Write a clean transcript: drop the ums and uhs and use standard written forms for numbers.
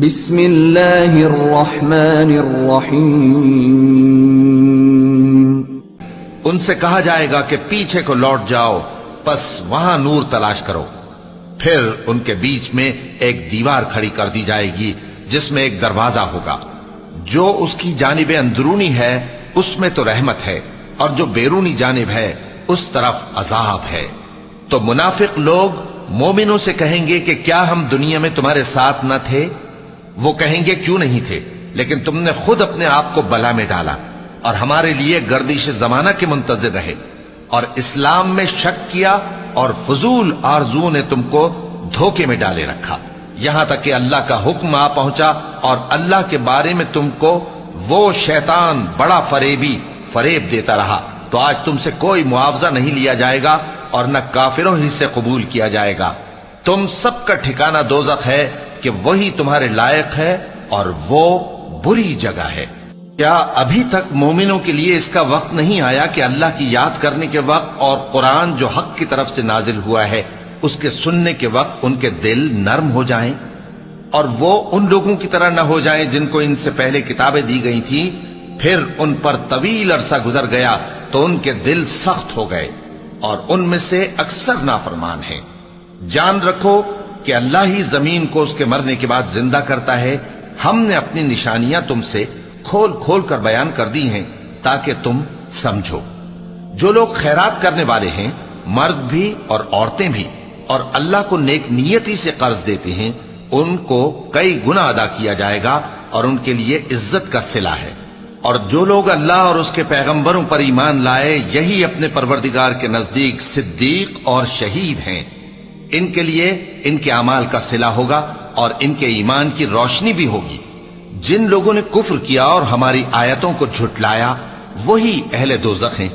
بسم اللہ الرحمن الرحیم۔ ان سے کہا جائے گا کہ پیچھے کو لوٹ جاؤ، پس وہاں نور تلاش کرو۔ پھر ان کے بیچ میں ایک دیوار کھڑی کر دی جائے گی جس میں ایک دروازہ ہوگا، جو اس کی جانب اندرونی ہے اس میں تو رحمت ہے، اور جو بیرونی جانب ہے اس طرف عذاب ہے۔ تو منافق لوگ مومنوں سے کہیں گے کہ کیا ہم دنیا میں تمہارے ساتھ نہ تھے؟ وہ کہیں گے کیوں نہیں تھے، لیکن تم نے خود اپنے آپ کو بلا میں ڈالا اور ہمارے لیے گردش زمانہ کے منتظر رہے، اور اسلام میں شک کیا اور فضول آرزو نے تم کو دھوکے میں ڈالے رکھا، یہاں تک کہ اللہ کا حکم آ پہنچا اور اللہ کے بارے میں تم کو وہ شیطان بڑا فریب دیتا رہا۔ تو آج تم سے کوئی معاوضہ نہیں لیا جائے گا اور نہ کافروں ہی سے قبول کیا جائے گا۔ تم سب کا ٹھکانہ دوزخ ہے کہ وہی تمہارے لائق ہے اور وہ بری جگہ ہے۔ کیا ابھی تک مومنوں کے لیے اس کا وقت نہیں آیا کہ اللہ کی یاد کرنے کے وقت اور قرآن جو حق کی طرف سے نازل ہوا ہے اس کے سننے کے وقت ان کے دل نرم ہو جائیں، اور وہ ان لوگوں کی طرح نہ ہو جائیں جن کو ان سے پہلے کتابیں دی گئی تھیں، پھر ان پر طویل عرصہ گزر گیا تو ان کے دل سخت ہو گئے اور ان میں سے اکثر نافرمان ہیں۔ جان رکھو کہ اللہ ہی زمین کو اس کے مرنے کے بعد زندہ کرتا ہے۔ ہم نے اپنی نشانیاں تم سے کھول کھول کر بیان کر دی ہیں تاکہ تم سمجھو۔ جو لوگ خیرات کرنے والے ہیں، مرد بھی اور عورتیں بھی، اور اللہ کو نیک نیتی سے قرض دیتے ہیں، ان کو کئی گنا ادا کیا جائے گا اور ان کے لیے عزت کا صلہ ہے۔ اور جو لوگ اللہ اور اس کے پیغمبروں پر ایمان لائے، یہی اپنے پروردگار کے نزدیک صدیق اور شہید ہیں۔ ان کے لیے ان کے اعمال کا صلہ ہوگا اور ان کے ایمان کی روشنی بھی ہوگی۔ جن لوگوں نے کفر کیا اور ہماری آیتوں کو جھٹلایا، وہی اہل دوزخ ہیں۔